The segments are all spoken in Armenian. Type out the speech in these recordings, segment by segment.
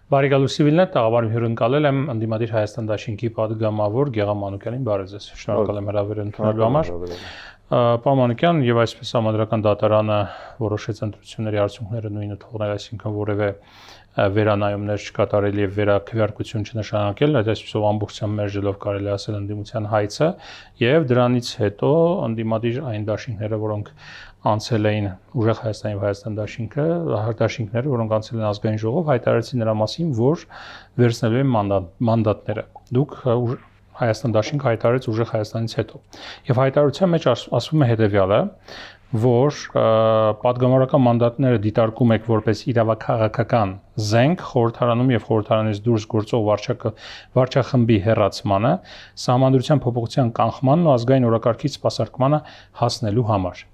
Բարեկալու Սիվիլնետ տաղավարում հյուրընկալել եմ ընդդիմադիր Հայաստան դաշինքի պատգամավոր Գեղամ Մանուկյանին, բարև ձեզ, շնորհակալ եմ հրավերը ընդունելու համար։ Պարոն Մանուկյան, եւ այսպես համանդրական դատարանը որոշեց ընտրությունների արդյունքները նույնը թողնել, այսինքն որևէ վերանայումներ չկատարել եւ վերաքվեարկություն չնշանակել, այսպեսով ամբողջությամբ մերժելով կարելի ասել ընդդիմության հայցը եւ դրանից հետո ընդդիմադիր այն դաշինքները, որոնք անցել էին ուժեղ Հայաստանի եւ Հայաստան դաշինքը, դաշինքները, որոնք անցել են ազգային ժողով, հայտարարեցին նրա մասին, որ վերցնելու են մանդատները։ Դուք Հայաստան դաշինքը հայտարարեց ուժեղ Հայաստանից հետո։ Եվ հայտարարության մեջ ասվում է հետեւյալը, որ պատգամավորական մանդատները դիտարկում եք որպես իրավաքաղաքական զենք խորհրդարանում եւ խորհրդարանից դուրս գործող վարչախմբի հեռացմանը, սահմանադրության փոփոխության կանխմանն ու ազգային օրակարգից սպասարկմանը հասնելու համար։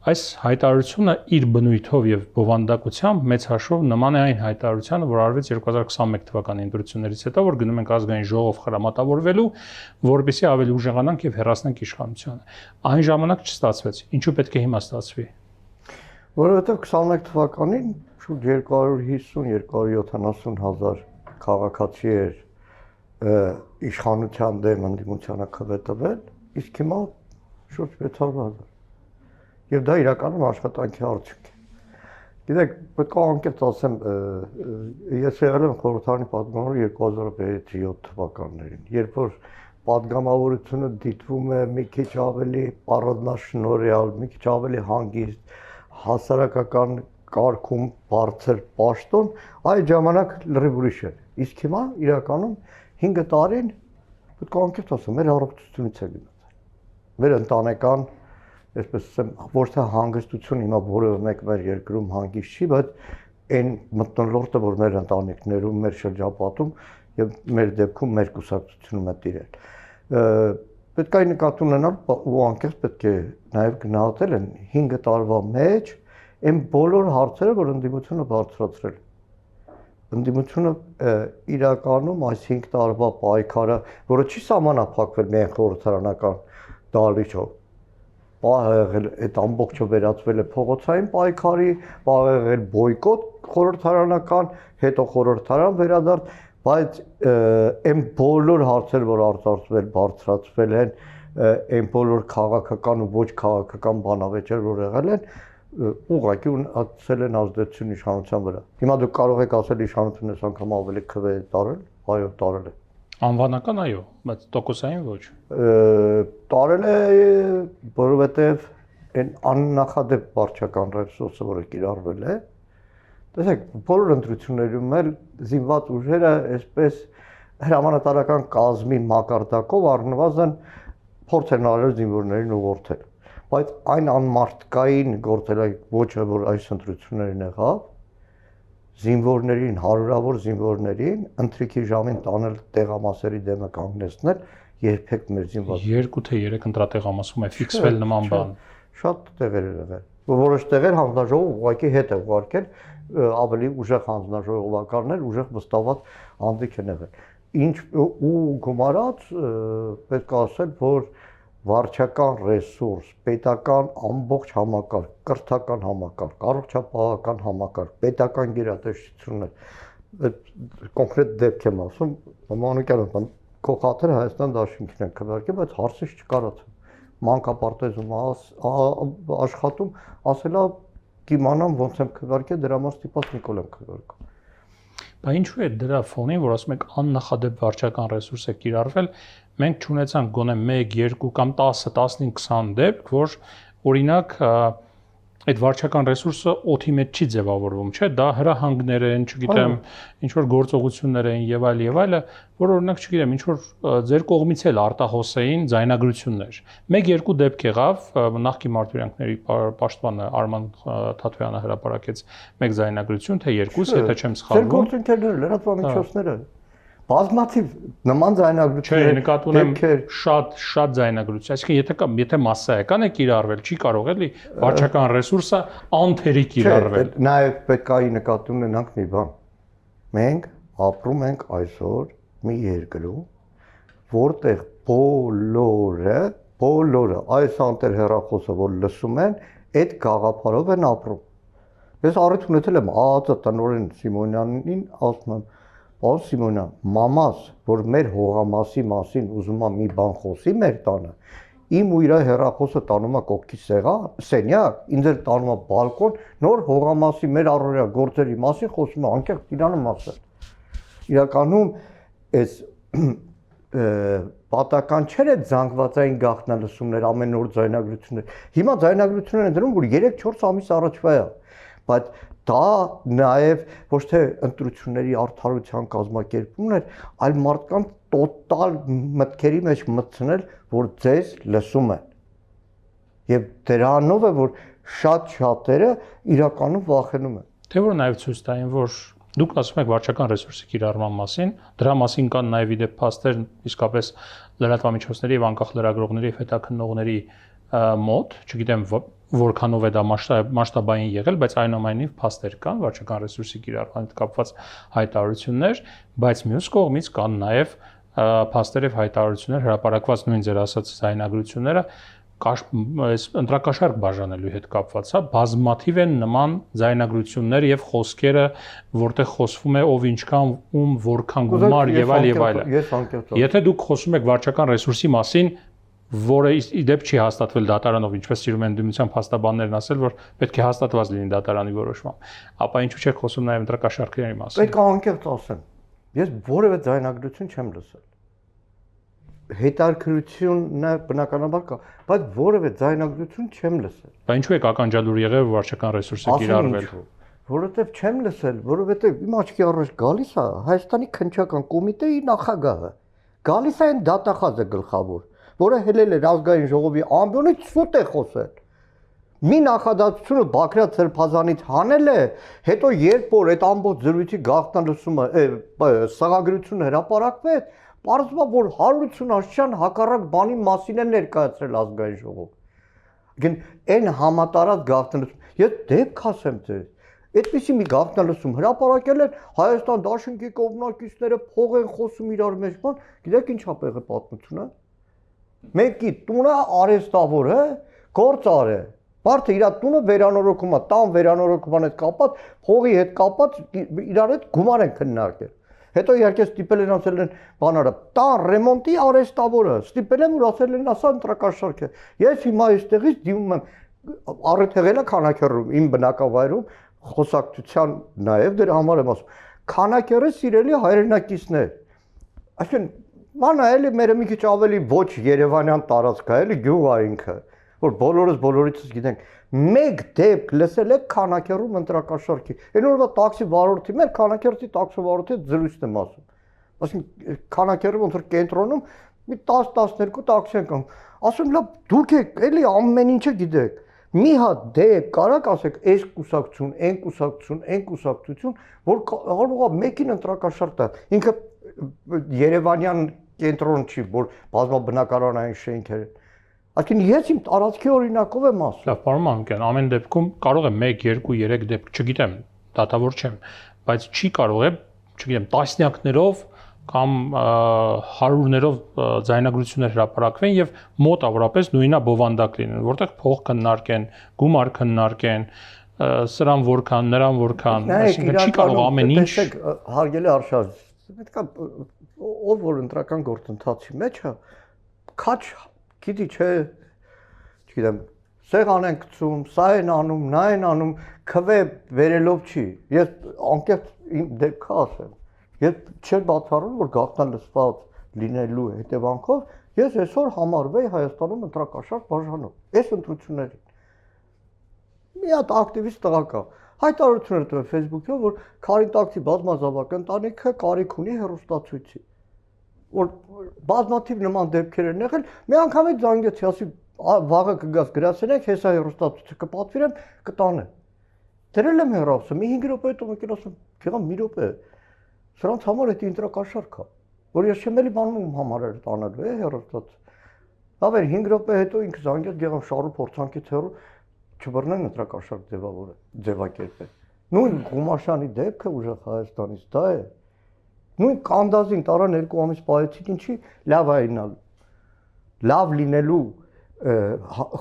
Այս հայտարարությունը իր բնույթով եւ բովանդակությամբ մեծ հաշվով նման է այն հայտարարությանը, որ արվեց 2021 թվականի ընտրություններից հետո, որ գնում ենք ազգային ժողով խրամատավորվելու, որպեսզի ավելի ուժեղանանք եւ հեռացնենք իշխանությունը։ Այն ժամանակ չստացվեց։ Ինչու պետք է հիմա ստացվի։ Որովհետեւ 21 թվականին շուրջ 250-270 հազար քաղաքացի էր իշխանության դեմ ընդդիմությանը քվետվել, իսկ հիմա շուրջ 600 հազար։ Եվ դա իրականում աշխատանքի արդյունք է։ Գիտեք, պետք է անկեղծ ասեմ, ես եղել եմ խորհրդարանի պատգամավոր 2007 թվականներին, երբ որ պատգամավորությունը դիտվում է մի քիչ ավելի առանձնաշնորհյալ, մի քիչ ավելի հանգիստ, հասարակական կարգում բարձր պաշտոն, այդ ժամանակ լրիվ ուրիշ էր։ Իսկ հիմա իրականում 5 տարին պետք է անկեղծ ասեմ, մեր առողջությունից է գնացել։ Մեր ընտանեկան այսպես ասեմ, ոչ թե հանգստություն հիմա որևէ մեկ մեր երկրում հանգիստ չի, բայց այն մթնոլորտը, որ մեր ընտանիքներում, մեր շրջապատում եւ մեր դեպքում մեր կուսակցությունում է տիրել։ Պետք է նկատի ունենալ ու անկեղծ պետք է նաեւ գնահատել են 5 տարվա մեջ այն բոլոր հարցերը, որ ընդդիմությունը բարձրացրել է։ Ընդդիմությունը իրականում այս 5 տարվա պայքարը, որը չի սահմանափակվել միայն խորհրդարանական դահլիճով, եղել այդ ամբողջը վերածվել է փողոցային պայքարի, եղել բոյկոտ խորհրդարանական, հետո խորհրդարան վերադարձ, բայց այն բոլոր հարցերը, որ բարձրացվել են, այն բոլոր քաղաքական ու ոչ քաղաքական բանավեճեր, որ եղել են, ուղղակի ունեցել են ազդեցություն իշխանության վրա։ Հիմա դուք կարող եք ասել իշխանությունը այս անգամ ավելի քվե տարել, այո, տարել է։ Անվանական այո, բայց տոկոսային ոչ։ Տարել է, որովհետև այն աննախադեպ վարչական ռեսուրսը, որը կիրառվել է, տեսեք, բոլոր ընտրություններում էլ զինված ուժերը այսպես հրամանատարական կազմի մակարդակով առնվազն փորձ են արել զինվորներին ուղղորդել, բայց այն անմարդկային գործելագործը, որ այս ընտրություններին եղավ, զինվորներին, հարյուրավոր զինվորներին ընթրիքի ժամին տանել տեղամասերի դեմը կանգնեցնել, երբեք մեր զինված 2 թե 3 ընտրատեղամասում է ֆիքսվել նման բան։ Շատ տեղեր է եղել։ Որոշ տեղեր հանձնաժողով ուղղակի հետ է ուղարկել, ավելի ուժեղ հանձնաժողովականներ, ուժեղ վստահված անձիկ են եղել։ Ինչ ու գումարած պետք է ասել, որ վարչական ռեսուրս, պետական ամբողջ համակարգ, կրթական համակարգ, առողջապահական համակարգ, պետական գերատեսչություններ, կոնկրետ դեպք եմ ասում, Մանուկյան, քո խաթերը Հայաստան դաշինքն են քվեարկել, բայց հարցից չկարացան։ Մանկապարտեզում աշխատում, ասելա կիմանամ ոնց եմ քվեարկել, դրա համար ստիպած Նիկոլ եմ քվեարկում։ Բայց ինչու է դրա ֆոնին, որ ասում եք աննախադեպ վարչական ռեսուրս է կիրառվել, մենք չունեցանք գոնե 1, 2 կամ 10, 15, 20 դեպք, որ օրինակ այդ վարչական ռեսուրսը օդի մեջ չի ձևավորվում, չէ՞, դա հրահանգներ են, չգիտեմ, ինչ որ գործողություններ են եւ այլը, որ օրինակ չգիտեմ, ինչ որ ձեր կողմից էլ արտահոսային ձայնագրություններ։ 1-2 դեպք եղավ, նախկին մարդուրյանքների պաշտպանը Արման Թաթոյանը հրապարակեց 1 ձայնագրություն, թե 2, եթե չեմ սխալվում։ Ձեր գործընկերները, լրատվամիջոցները բազմաթիվ նման ձայնագրություններ, չէ, նկատի ունեմ շատ ձայնագրություն, այսինքն եթե մասսայական է կիրառվել, չի կարող էլի վարչական ռեսուրսը անթերի կիրառվել։ Նաև պետք է նկատի ունենանք մի բան։ Մենք ապրում ենք այսօր մի երկրում, որտեղ բոլորը այս անտեր հեռախոսը որ լսում են, այդ գաղափարով են ապրում։ Ես առիթ ունեցել եմ ԱԱԾ տնօրեն Սիմոնյանին, ասում եմ, «Պարոն Սիմոնյան, մամաս, որ մեր հողամասի մասին ուզում է մի բան խոսի մեր տանը, իմ ու իր հեռախոսը տանում է կողքի սենյակ, ինձ էլ տանում է բալկոն, նոր հողամասի մեր առօրյա գործերի մասին խոսում է, անկեղծ իրանը ասել»։ Իրականում այս պատական չէր այդ զանգվածային գաղտնալսումներ, ամեն օր ձայնագրություններ։ Հիմա ձայնագրություններ են դնում, որ 3-4 ամիս առաջվա է, բայց դա նաև ոչ թե ընտրությունների արդարության կազմակերպումն էր, այլ մարդկանց տոտալ մտքերի մեջ մտցնել, որ ձեզ լսում են։ Եվ դրանով է, որ շատ-շատերը իրականում վախենում են։ Թե որ նաև ցույց տային, որ դուք ասում եք վարչական ռեսուրսի կիրառման մասին, դրա մասին կան նաև իդեպ փաստեր իսկապես լրատվամիջոցների եւ անկախ լրագրողների եւ հետաքննողների մոտ, չգիտեմ որքանով է դա մասշտաբային եղել, բայց այնուամենայնիվ փաստեր կան վարչական ռեսուրսի կիրառման հետ կապված հայտարարություններ, բայց մյուս կողմից կան նաև փաստեր եւ հայտարարություններ հրապարակված նույն ձեր ասած զայնագրությունները ընտրակաշարք բաժանելու հետ կապված, հա, բազմաթիվ են նման զայնագրություններ եւ խոսքերը, որտեղ խոսվում է ով ինչքան ում որքան գումար եւ այլ եւ այլ։ Եթե դուք խոսում եք վարչական ռեսուրսի մասին, որը իդեպ չի հաստատվել դատարանով, ինչպես սիրում են դիմության փաստաբաններն ասել, որ պետք է հաստատված լինի դատարանի որոշմամբ, ապա ինչու՞ չեք խոսում նաեւ ընտրակաշարքերի մասին։ Պետք է անկեղծ ասեմ, ես որևէ զայնագրություն չեմ լսել։ Հետաքրքրությունն է բնականաբար կա, բայց որևէ ձայնագրություն չեմ լսել։ Բայց ինչու եք ականջալուր եղել վարչական ռեսուրսը կիրառվել։ Որովհետև չեմ լսել, որովհետև իմ աչքի առաջ գալիս է Հայաստանի քննչական կոմիտեի նախագահը։ Գալիս է այն դատախազը գլխավոր, որը հելել էր ազգային ժողովի ամբիոնից սուտ է խոսել։ Մի նախադասությունը Բաքրատ Սրբազանից հանել է, հետո երբ որ այդ ամբողջ զրույցի գաղտնալսումը, սաղագրությունը հրապարակվեց, պարզվում է, որ 150 աշճան հակառակ բանի մասին է ներկայացրել ազգային ժողով։ Այն համատարած գաղտնալսում, ես դեպք ասեմ ձեզ, այդպիսի մի գաղտնալսում հրապարակել են Հայաստան Դաշնքի կողմնակիցները փող են խոսում իրար մեջ, բան, գիտեք ինչ ա եղել պատմությունը։ Մեկի տունը արեստավոր է, գործ արե։ Մարդը իր տունը վերանորոգում է, տան վերանորոգման հետ կապված, փողի հետ կապված իրար հետ գումար են քննարկել։ Հետո իհարկե ստիպել են ասել են բանարը, տան ռեմոնտի արեստավորը, ստիպել են որ ասել են ասա ընտրակաշարք է։ Ես հիմա այստեղից դիմում եմ առիթ եղել է Քանաքեռում, իմ բնակավայրում խոսակցության նաև դրա համար եմ ասում։ Քանաքեռը սիրելի հայրենակիցներ։ Այսինքն մանա էլի մեր մի քիչ ավելի ոչ Երևանյան տարածք է, էլի գյուղ է ինքը, որ բոլորիցս գիտենք։ Մեկ դեպք լսել եք Քանաքեռում ընտրակաշարքի։ Այն օրվա տաքսի վարորդի մեր Քանաքեռցի տաքսի վարորդի հետ զրույցն եմ ասում։ Այսինքն Քանաքեռում ոնց որ կենտրոնում մի 10-12 տաքսի են կանգ։ Ասում լավ դուք եք էլի ամեն ինչը գիտեք։ Մի հատ դեպք կարաք ասեք այս կուսակցություն, այն կուսակցություն, այն կուսակցություն, որ կարող է մեկին ընտրակաշարք տա։ Ինքը Երևանյան կենտրոն չի, որ բազմաբնակարանային շենքեր են։ Այսինքն ես իմ տարածքի օրինակով եմ ասում։ Լավ, պարոն Մանուկյան, ամեն դեպքում կարող է 1, 2, 3 դեպք, չգիտեմ, դատավոր չեմ, բայց չի կարող է, չգիտեմ, տասնյակներով կամ հարյուրներով ձայնագրություններ հրապարակվեն եւ մոտավորապես նույնա բովանդակ լինեն, որտեղ փող քննարկեն, գումար քննարկեն, սրան որքան, նրան որքան, այսինքն չի կարող ամեն ինչ։ Հարգելի արշավ, պետք է ով որ ընտրական գործընթացի մեջ է, քաչ գիտի չէ, չգիտեմ, սեղան են գցում, սա են անում, նա են անում, քվե վերելով չի։ Ես անկեղծ իմ դեպքը ասեմ։ Ես չեմ բացառում, որ գաղտնալսված լինելու հետևանքով ես այսօր համարվեի Հայաստանում ընտրակաշարք բաժանող։ Այս ընտրություններին։ Մի հատ ակտիվիստ տղա կա, հայտարարություններ տվել Facebook-ով, որ Քարինտակցի բազմազավակ ընտանիքը կարիք ունի հեռուստացույցի։ Որ բազմաթիվ նման դեպքեր են եղել, մի անգամ էլ զանգեցի, ասի վաղը կգաս գրասենյակ, հեսա հեռուստացույցը կպատվիրեմ, կտանեմ։ Դրել եմ հեռախոսը, մի 5 րոպե հետո մեկին ասում, «Քեղա մի րոպե»։ Սրանց համար դա ընտրակաշարք է, որ ես չեմ էլի բանում ում համար էր տանելու, հեռուստացույց։ Լավ էր 5 րոպե հետո ինքը զանգեց, գեղամ շարու փորձանքից հեռու չբռնեն ընտրակաշարք ձևակերպել։ Նույն Գումաշյանի դեպքը ուժեղ Հայաստանից դա է։ Նույն Կանդազին տարան 2 ամիս պահեցին, ինչի լավ այնալ։ Լավ լինելու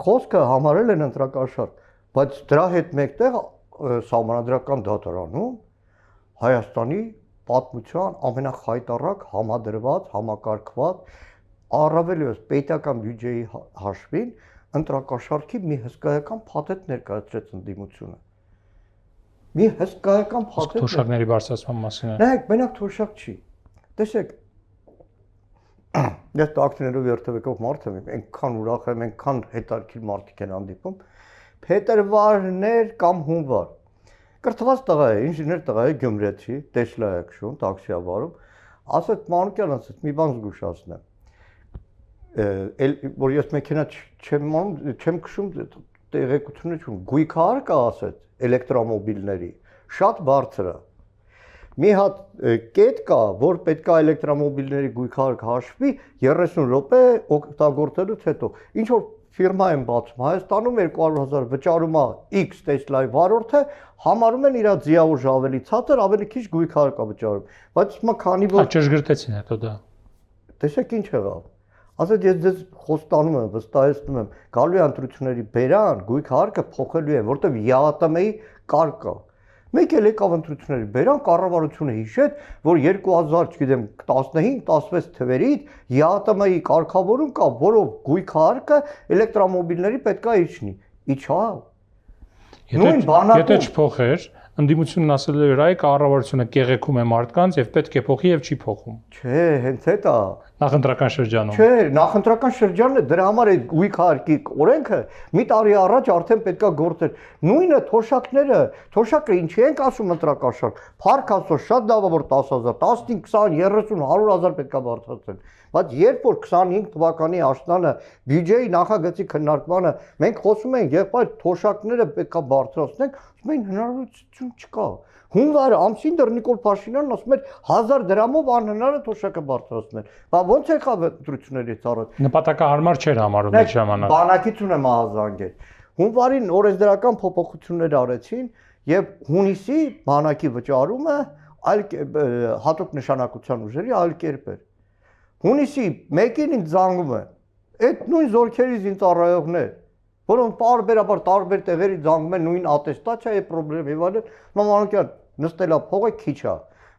խոսքը համարել են ընտրակաշարք, բայց դրա հետ մեկտեղ Սահմանադրական դատարանում Հայաստանի պատմության ամենախայտառակ համադրված, համակարգված առավել եւս պետական բյուջեի հաշվին ընտրակաշառքի մի հսկայական փաթեթ ներկայացրեց ընդդիմությունը։ Մի հսկայական փաթեթ։ Թոշակների բարձրացման մասին է։ Նայեք, մենակ թոշակ չի։ Տեսեք, ես տակներով երթևեկող մարդ եմ, այնքան ուրախ եմ, այնքան հետաքրքիր մարդիկ են հանդիպում։ Փետրվարներ կամ հունվար։ Կրթված տղա է, ինժեներ տղա է, գյումրեցի, Տեսլա է քշում, տաքսի է վարում։ Ասեց Մանուկյան, ասեց, մի բան զգուշացնեմ։ Որ ես մեքենա չեմ քշում, տեղեկությունը չունեմ, գույքահարկը ասեց էլեկտրոմոբիլների շատ բարձր է։ Մի հատ կետ կա, որ պետք է էլեկտրոմոբիլների գույքահարկը հաշվի 30 րոպե օգտագործելուց հետո։ Ինչ որ ֆիրմա են բացում Հայաստանում 200,000 վճարում է X Tesla-ի վարորդը, համարում են իր ձիաուժը ավելի ցածր, ավելի քիչ գույքահարկ է վճարում։ Բայց հիմա քանի որ ճշգրտեցին հետո դա։ Տեսեք ինչ եղավ։ Ասած ես ձեզ խոստանում եմ, վստահեցնում եմ, գալու է ընտրությունների բերան, գույքահարկը փոխելու է, որտեղ ԵԱՏՄ-ի կարգ կա։ Մեկ էլ եկավ ընտրությունների բերան, կառավարությունը հիշեց, որ 2000, չգիտեմ, 15-16 թվերից ԵԱՏՄ-ի կարգավորում կա, որով գույքահարկը էլեկտրոմոբիլների պետք է իջնի։ Իջավ։ Նույն բանակում։ Եթե չփոխեր, ընդդիմությունն ասել էր, այ կառավարությունը կեղեքում է մարդկանց եւ պետք է փոխի եւ չի փոխում։ Չէ, հենց այդ է։ Նախընտրական շրջանում։ Չէ, նախընտրական շրջանն է, դրա համար է գույքահարկի օրենքը մի տարի առաջ արդեն պետքա գործեր։ Նույնը թոշակները, թոշակը ինչի ենք ասում ընտրակաշառք։ Փառք Աստծո, շատ լավ է որ 10,000, 15, 20, 30, 100,000 պետքա բարձրացնել։ Բայց երբ որ 25 թվականի աշնանը բյուջեի նախագծի քննարկմանը մենք խոսում ենք, երբ այդ թոշակները պետքա բարձրացնենք, ասում են հնարավորություն չկա։ Հունվար ամսին դեռ Նիկոլ Փաշինյանն ասում էր 1000 դրամով անհնար է թոշակը բարձրացնել։ Բա ո՞նց եղավ ընտրություններից առաջ։ Նպատակահարմար չէր համարում այդ ժամանակ։ Բանակիցուն եմ ահազանգել։ Հունվարին օրենսդրական փոփոխություններ արեցին եւ հունիսի բանակի վճարումը այլ հատուկ նշանակության ուժերի այլ կերպ էր։ Հունիսի 1-ին ինձ զանգում է այդ նույն զորքերի զինծառայողներ, որոնք տարբերաբար տարբեր տեղերից զանգում են նույն ատեստացիայի պրոբլեմ եւ այլն, Մանուկյան նստելա փողը քիչ է,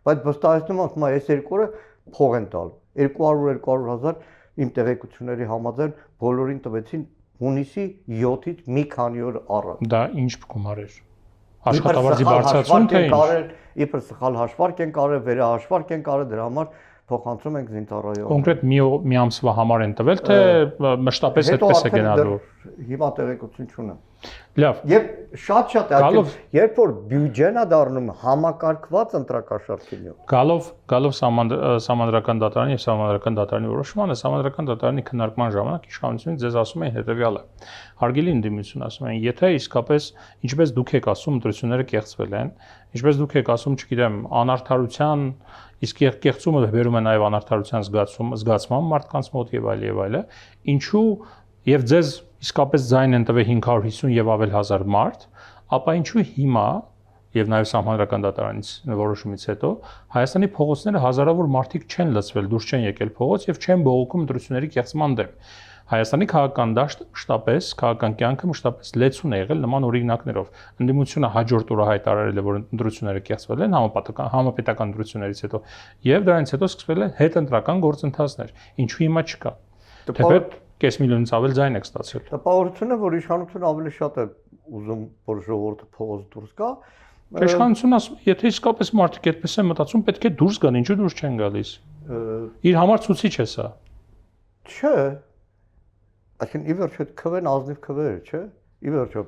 բայց վստահեցնում եմ, ես երկու օրը փող են տալ։ 200,000 իմ տեղեկությունների համաձայն բոլորին տվեցին հունիսի 7-ից մի քանի օր առաջ։ Դա ինչ գումար էր։ Աշխատավարձի բարձրացում թե ինչ։ Իբր սխալ հաշվարկ են կարել, վերահաշվարկ են կարել, դրա համար փոխանցում ենք զինծառայողներին։ Կոնկրետ մի ամսվա համար են տվել, թե մշտապես այդպես է գնալու։ Հիմա տեղեկություն չունեմ։ Լավ։ Եվ շատ երբ որ բյուջեն է դառնում համակարգված ընտրակաշառքի նյութ։ Գալով Սահմանադրական դատարանի եւ Սահմանադրական դատարանի որոշմանը, Սահմանադրական դատարանի քննարկման ժամանակ իշխանությունից ձեզ ասում են հետեւյալը. հարգելի ընդդիմություն, ասում են, եթե իսկապես ինչպես դուք եք ասում, ընտրությունները կեղծվել են, ինչպես դուք եք ասում, չգիտեմ, անարդարության իսկ կեղծումը բերում է նաև անարդարության զգացման մարդկանց մոտ եւ այլը, ինչու եւ ձեզ իսկապես ձայն են տվել 550 եւ ավել հազար մարդ, ապա ինչու հիմա եւ նաեւ Սահմանադրական դատարանից որոշումից հետո Հայաստանի փողոցները հազարավոր մարդիկ չեն լցվել, դուրս չեն եկել փողոց եւ չեն բողոքում ընտրությունների կեղծման դեմ։ Հայաստանի քաղաքական դաշտ մշտապես, քաղաքական կյանքը մշտապես լեցուն է եղել նման օրինակներով։ Ընդդիմությունը հաջորդ օրը հայտարարել է, որ ընտրությունները կեղծվել են համապետական ընտրություններից հետո, եւ դրանից հետո սկսվել են հետընտրական գործընթացներ։ Ինչու հիմա չկա։ Թեպետ կես միլիոնից ավել ձայն եք ստացել։ Տպավորությունը, որ իշխանությունը ավելի շատ է ուզում, որ ժողովուրդը փողոց դուրս գա։ Իշխանությունն ասում, եթե իսկապես մարդիկ այդպես են մտածում, պետք է դուրս գան, ինչու դուրս չեն գալիս։ Իր համար ցուցիչ է սա։ Չէ։ Այսինքն ի վերջո քվեն ազնիվ քվեր, չէ։ Ի վերջո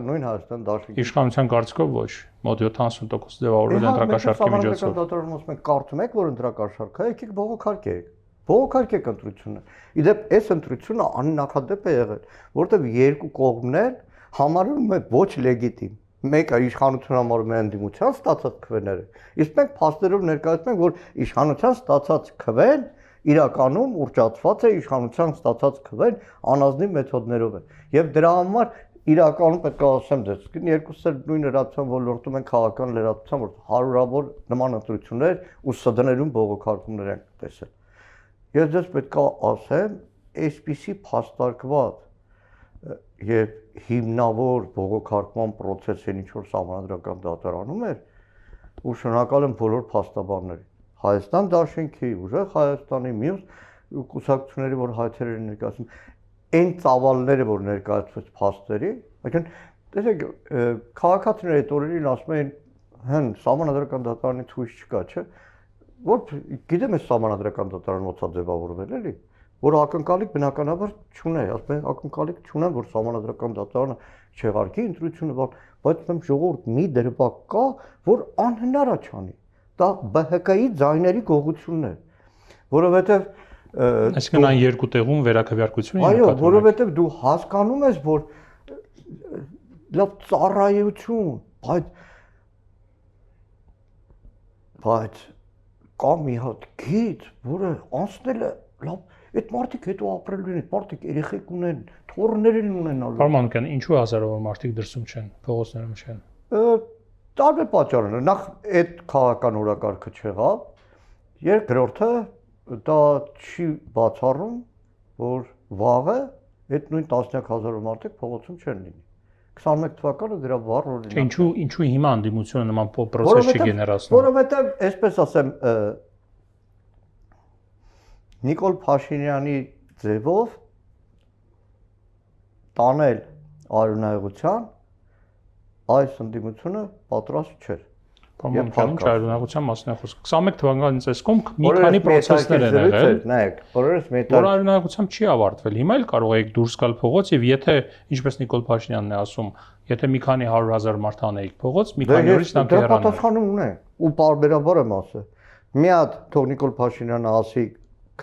նույն Հայաստան դաշինքի իշխանության կարծիքով ոչ, մոտ 70% ձևավորվել ընտրակաշառքի միջոցով։ Դատարանում ասում են կարծում եք, որ ընտրակաշառքը եկեք բողոքարկեք։ Բողոքարկեք ընտրությունը։ Իդեպ այս ընտրությունը աննախադեպ է եղել, որտեղ երկու կողմներ համարում են ոչ լեգիտիմ։ Մեկը իշխանությունը համարում է ընդդիմության ստացած քվեները, իսկ մենք փաստերով ներկայացնում ենք, որ իշխանության ստացած քվեն իրականում ուռճացված է իշխանության ստացած քվեն անազնիվ մեթոդներով է։ Եվ դրա համար իրականում պետք է ասեմ դες, երկուսս էլ նույն լրատվության ոլորտում են քաղաքական լրատվության, որ հարյուրավոր նման ընտրություններ ու ՍԴՆ-ում բողոքարկումներ են տեսել։ Ես դες պետք է ասեմ, այսպիսի փաստարկված եւ հիմնավոր բողոքարկման process-ին ինչ որ համանդրական դատարանում էր, ու շնորհակալ եմ բոլոր փաստաբաններին։ Հայաստան Դաշինքի, ուժեղ Հայաստանի մյուս կուսակցությունների, որ հայտեր են ներկայացնում, այն ծավալները, որ ներկայացվեց փաստերի, այսինքն տեսեք, քաղաքացիները այդ օրերին ասում էին, հեն համանդրական դատարանի ցույց չկա, չէ՞, որ գիտեմ այս համանդրական դատարանը ոնց է ձևավորվել, էլի, որ ակնկալիք բնականաբար չունե, ասում են ակնկալիք չունեն, որ համանդրական դատարանը չեղարկի ընտրությունը, բայց մենք ժողովուրդ մի դրվագ կա, որ անհնար է չանի։ Դա ԲՀԿ-ի ձայների գողությունն է, որովհետև այսինքն այն երկու տեղում վերակվյարկություն է։ Այո, որովհետև դու հասկանում ես, որ լավ ծառայություն, բայց կա մի հատ գիծ, որը անցնել է լավ, այդ մարդիկ հետո ապրելու են, այդ մարդիկ երեխեք ունեն, թոռներ են ունենալու։ Պարոն Մանուկյան, ինչու հազարավոր մարդիկ դրսում չեն, փողոցներում չեն։ Տարբեր պատճառներ։ Նախ այդ քաղաքական օրակարգը չեղավ, երկրորդը դա չի բացառում, որ վաղը այդ նույն տասնյակ հազարով մարդիկ փողոցում չեն լինի։ 21 թվականը դրա վառ օրինակ է։ Ինչու հիմա անդիմությունը նման process չի գեներացնում։ Որովհետև, այսպես ասեմ, Նիկոլ Փաշինյանի ձևով տանել արյունահեղության այս անդիմությունը պատրաստ չէր։ Պարոն Չարյունահեղության մասին է խոսքը։ 21 թվականից այս կողմ մի քանի process-ներ են եղել։ Նայեք, բոլորս մետալ։ Որ արյունահեղությամբ չի ավարտվել։ Հիմա էլ կարող եք դուրս գալ փողոց եւ եթե, ինչպես Նիկոլ Փաշինյանն է ասում, եթե մի քանի 100,000 մարդ անեիք փողոց, մի քանի օրից նա կհեռանա։ Դա պատասխանում ունե ու բարբերաբար եմ ասել։ Մի հատ թող Նիկոլ Փաշինյանը ասի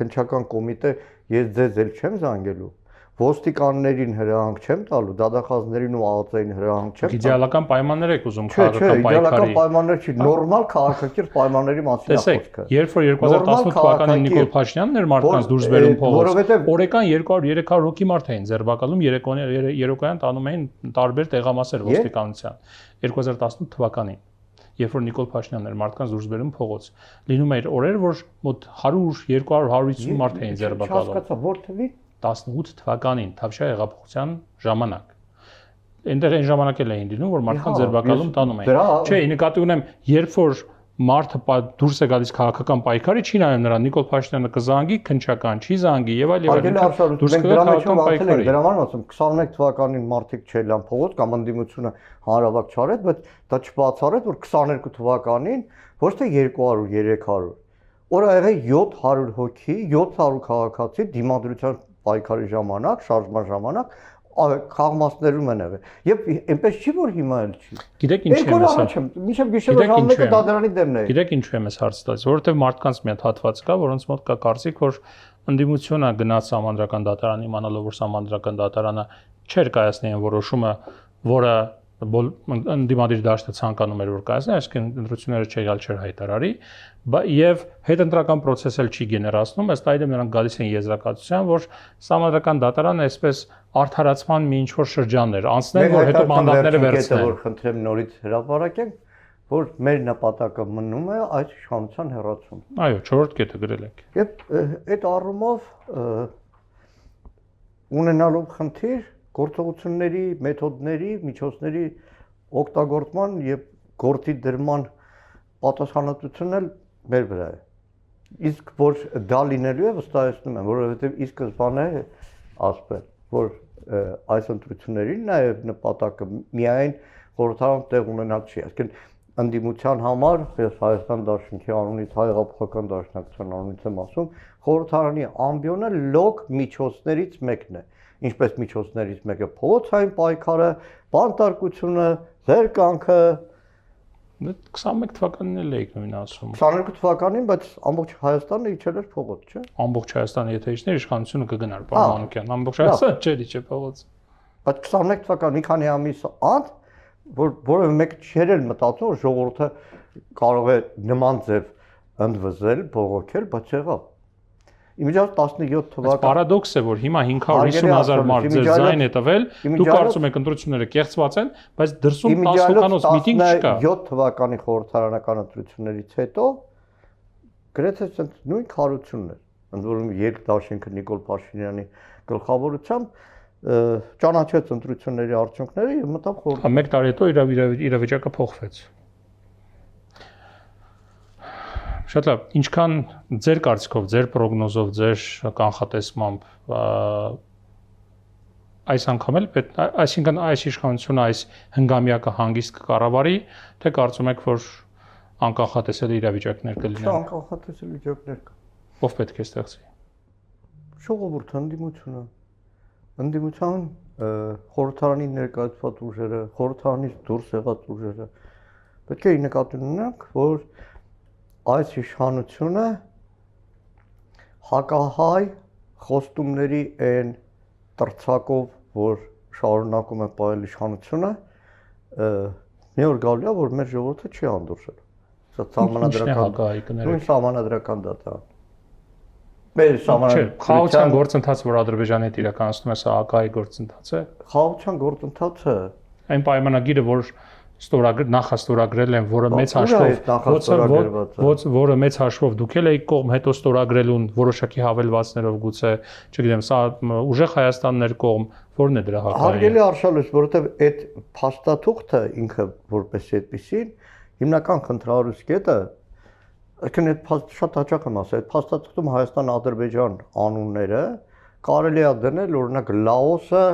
քննչական կոմիտե, ես ձեզ էլ չեմ զանգելու։ Ոստիկաններին հրահանգ չեմ տալու, դատախազներին ու ԱԱԾ-ին հրահանգ չեմ տալու։ Իդեալական պայմաններ եք ուզում քաղաքական պայքարի։ Իդեալական պայմաններ չի, նորմալ քաղաքակիրթ պայմանների մասին է խոսքը։ Երբ որ 2018 թվականին Նիկոլ Փաշինյանն էր մարդկանց դուրս բերում փողոց, օրական 200-300 հոգի մարդ էին ձերբակալում, երեկոյան տանում էին տարբեր տեղամասեր ոստիկանության։ 2018 թվականին, երբ որ Նիկոլ Փաշինյանն էր մարդկանց դուրս բերում փողոց, լինում էր օրեր, որ մոտ 100, 200, 150 մարդ էին ձերբակալում։ Չհասկացա, որ թվի 18 թվականին Թավշյա հեղափոխության ժամանակ։ Այնտեղ այն ժամանակ էլ էին դինում, որ մարդկանց ձերբակալում տանում էին։ Չէ, նկատի ունեմ, երբ որ մարդը դուրս է գալիս քաղաքական պայքարի, չի նայում նրան Նիկոլ Փաշինյանը կզանգի, քննչական չի զանգի եւ այլ եւ այլ։ Դուրս գա քաղաքական պայքարի։ Դրա համար ասում 21 թվականին մարդիկ չելան փողոց կամ անդիմությունը հանրավակ չարեց, բայց դա չբացառեց, որ 22 թվականին ոչ թե 200, 300, օրը եղել 700 հոգի, 700 քաղաքացի դիմադրության պայքարի ժամանակ, շարժման ժամանակ խաղմասներում են եղել։ Եվ այնպես չի որ հիմա էլ չի։ Գիտեք ինչ եմ ասում։ Միշտ գիշերը ժամանակը դատարանի դեմն է։ Գիտեք ինչու եմ ես հարց տալիս, որովհետև մարդկանց մի հատ հատված կա, որոնց մոտ կա կարծիք, որ անդիմությունը գնաց համանդրական դատարան իմանալով, որ համանդրական դատարանը չէր կայացնի այն որոշումը, որը ընդդիմադիր դաշտը ցանկանում էր որ կայացնի, այսինքն ընտրությունները չեղյալ չէր հայտարարի, եւ հետընտրական process էլ չի գեներացնում, ըստ այդմ նրանք գալիս են եզրակացության, որ համանդրական դատարանը այսպես արդարացման մի ինչ-որ շրջան էր, անցնել, որ հետո մանդատները վերցնեն։ Որ խնդրեմ նորից հրապարակենք, որ մեր նպատակը մնում է այդ իշխանության հեռացում։ Այո, 4-րդ կետը գրել եք։ Եվ այդ առումով ունենալով խնդիր գործողությունների, մեթոդների, միջոցների օգտագործման եւ գործի դրման պատասխանատվությունն էլ մեր վրա է։ Իսկ որ դա լինելու է վստահեցնում եմ, որովհետեւ ի սկզբանե ասվել, որ այս ընտրություններին նաեւ նպատակը միայն խորհրդարան տեղ ունենալ չի, այսինքն անդիմության համար ես Հայաստան Դաշնքի անունից Հայ հեղափոխական դաշնակցության անունից եմ ասում, խորհրդարանի ամբիոնը լոկ միջոցներից մեկն է։ Ինչպես միջոցներից մեկը փողոցային պայքարը, բանտարկությունը, զերկանքը։ 21 թվականին էլ եք նույն ասում։ 22 թվականին, բայց ամբողջ Հայաստանը իջել էր փողոց, չէ՞։ Ամբողջ Հայաստանը եթե իջներ, իշխանությունը կգնար, պարոն Մանուկյան, ամբողջ Հայաստանը չէր իջե փողոց։ Բայց 21 թվական մի քանի ամիս անց, որ որևէ մեկ չէր էլ մտածում, որ ժողովուրդը կարող է նման ձև ընդվզել, բողոքել, բայց եղավ։ Իմիջիայլոց 17 թվական պարադոքս է, որ հիմա 550,000 մարդ ձեր ձայն է տվել, դուք կարծում եք ընտրությունները կեղծված են, բայց դրսում 10 հոգանոց միտինգ չկա։ 17 թվականի խորհրդարանական ընտրություններից հետո գրեթե նույն քարությունն էր, ընդ որում երկդաշինքը Նիկոլ Փաշինյանի գլխավորությամբ ճանաչեց ընտրությունների արդյունքները եւ մտավ խորհուրդ։ Մեկ տարի հետո իրավիճակը փոխվեց։ Շատ լավ, ինչքան ձեր կարծիքով, ձեր պրոգնոզով, ձեր կանխատեսմամբ այս անգամ էլ այսինքն այս իշխանությունը այս հնգամյակը հանգիստ կկառավարի, թե կարծում եք, որ անկանխատեսելի իրավիճակներ կլինեն։ Անկանխատեսելի իրավիճակներ կա։ Ով պետք է ստեղծի։ Ժողովուրդը, ընդդիմությունը, ընդդիմության խորհրդարանի ներկայացված ուժերը, խորհրդարանից դուրս եղած ուժերը պետք է նկատի ունենանք, որ այս իշխանությունը հակահայ խոստումների այն տրցակով, որ շարունակում է պահել իշխանությունը, մի օր գալու է, որ մեր ժողովուրդը չի անդուրժել։ Նույն սահմանադրական դատան։ Մեր սահմանադրական խաղաղության գործընթաց, որ Ադրբեջանի հետ իրականացնում է, սա հակահայ գործընթաց է։ Խաղաղության գործընթացը այն պայմանագիրը, որ նախաստորագրել են, որը մեծ հաշվով դուք էլ եք կողմ, հետո ստորագրելուն որոշակի հավելվածներով գուցե, չգիտեմ, սա ուժեղ Հայաստանն էր կողմ, որն է դրա հակահայը։ Հարգելի արշալույս, որովհետև այդ փաստաթուղթը ինքը որպես այդպեսին հիմնական խնդրահարույց կետը, այսինքն այդ շատ հաճախ եմ ասել, այդ փաստաթղթում Հայաստան-Ադրբեջան անունները կարելի է դնել օրինակ Լաոսը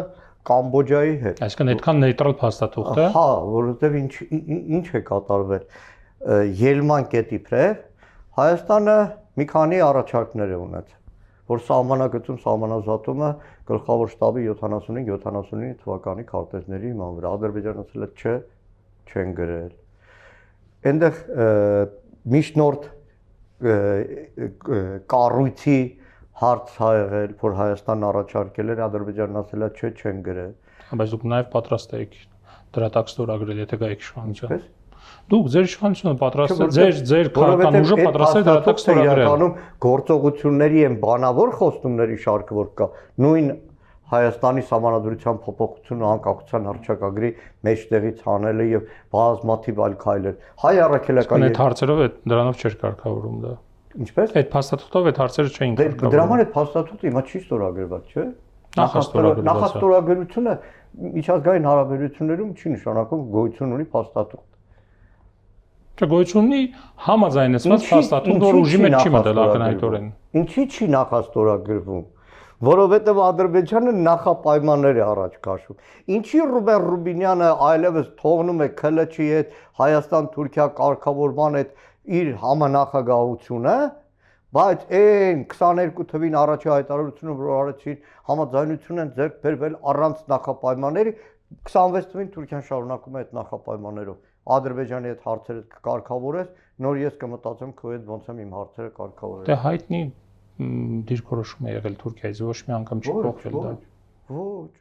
Կամբոջայի հետ։ Այսինքն այդքան նեյտրալ փաստաթուղթ է։ Հա, որովհետև ինչ է կատարվել ելման կետի փրև Հայաստանը մի քանի առաջարկներ է ունեցել, որ սահմանագծում սահմանազատումը գլխավոր շտաբի 75-79 թվականի քարտեզների հիման վրա Ադրբեջանը ասել է չէ, չեն գրել։ Այնտեղ միջնորդ կառույցի հարց ա եղել, որ Հայաստանն առաջարկել էր, Ադրբեջանն ասել է չէ, չեն գրել։ Բայց դուք նաև պատրաստ եք դրա տակ ստորագրել, եթե գայիք իշխանության։ Դուք ձեր իշխանությունը պատրաստ եք, ձեր քաղաքական ուժը պատրաստ է դրա տակ ստորագրել։ Իրականում գործողությունների են բանավոր խոստումների շարքը որ կա, նույն Հայաստանի սահմանադրության փոփոխությունը անկախության հռչակագրի մեջտեղից անելը եւ բազմաթիվ այլ քայլեր։ Հայ առաքելական այդ հարցերով դրանով չէր կարգավորում դա։ Ինչպես։ Այդ փաստաթղթով այդ հարցերը չէին կարգավորում։ Դրա համար այդ փաստաթուղթը հիմա չի ստորագրված, չէ՞։ Նախաստորագրությունը միջազգային հարաբերություններում չի նշանակում գոյություն ունի փաստաթուղթ։ Չէ, գոյություն ունի համաձայնեցված փաստաթուղթ, որ ուժի մեջ չի մտել ակնհայտորեն։ Ինչի՞ չի նախաստորագրվում։ Որովհետև Ադրբեջանը նախապայմաններ է առաջ քաշում։ Ինչի Ռուբեն Ռուբինյանը այլևս թողնում է ՔԼՉ-ի հետ Հայաստան-Թուրքիա կարգավորման հետ իր համանախագահությունը, բայց այն 22 թվին առաջի հայտարարությունը, որ արեցին, համաձայնություն են ձեռք բերվել առանց նախապայմանների, 26 թվին Թուրքիան շարունակում է այդ նախապայմաններով։ Ադրբեջանի հետ հարցերը կարգավորես, նոր ես կմտածեմ քո հետ ոնց եմ իմ հարցերը կարգավորել։ Դե հայտնի դիրքորոշում է եղել Թուրքիայից, ոչ մի անգամ չի փոխվել դա։ Ոչ։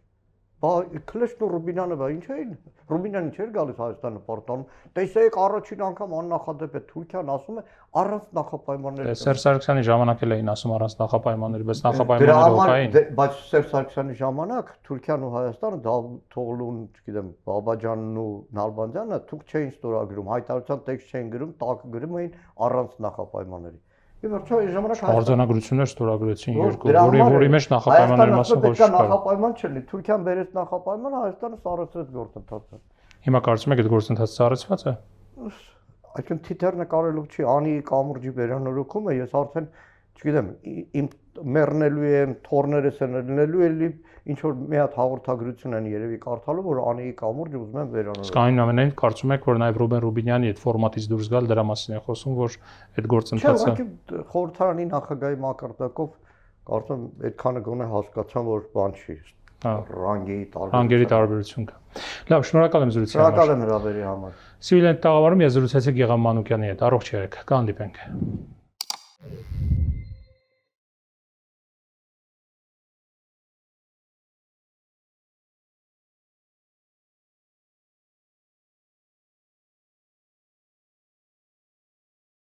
Քլեշն ու Ռուբինյանը բա ինչ էին։ Ռուբինյանը չէր գալիս Հայաստանը պարտանում։ Տեսեք առաջին անգամ աննախադեպ է Թուրքիան ասում է առանց նախապայմանների։ Սերժ Սարգսյանի ժամանակ էլ էին ասում առանց նախապայմանների, բայց նախապայմանները կային։ Բայց Սերժ Սարգսյանի ժամանակ Թուրքիան ու Հայաստանը Դավթօղլուն, չգիտեմ, Բաբաջանն ու Նալբանդյանը թուրք չէին ստորագրում, հայտարարության տեքստ չէին գրում, տակ գրում էին առանց նախապայմանների։ Եվ վերջո այս ժամանակ արձանագրություններ ստորագրեցին երկու, որի մեջ նախապայմանների մասին ոչ չկար։ Նախապայման չլինի, Թուրքիան բերեց նախապայման, Հայաստանը սառեցրեց գործընթացը։ Հիմա կարծում եք այդ գործընթացը սառեցված է։ Այսինքն թիթեռը կարելով չի, անի կամուրջի վերանորոգումը, ես արդեն, չգիտեմ, իմ մեռնելու եմ, թորներս են լինելու, էլի ինչ որ մի հատ հաղորդագրություն են երևի կարդալու, որ անի կամուրջը ուզում եմ վերանորոգել։ Իսկ այնուամենայնիվ կարծում եք, որ նաև Ռուբեն Ռուբինյանի այդ ֆորմատից դուրս գալ դրա մասին է խոսում, որ այդ գործընթացը։ Չէ, խորհրդարանի նախագահի մակարդակով կարծում այդքանը գոնե հասկացան, որ բան չի։ Ռանգերի տարբերություն կա։ Լավ, շնորհակալ եմ զրույցի համար։ Շնորհակալ եմ հրավերի համար։ Սիվիլենտ տաղավարում ես զրուցեցի Գեգամ Մանուկյանի հետ։ Առողջ եղեք, կհանդիպենք։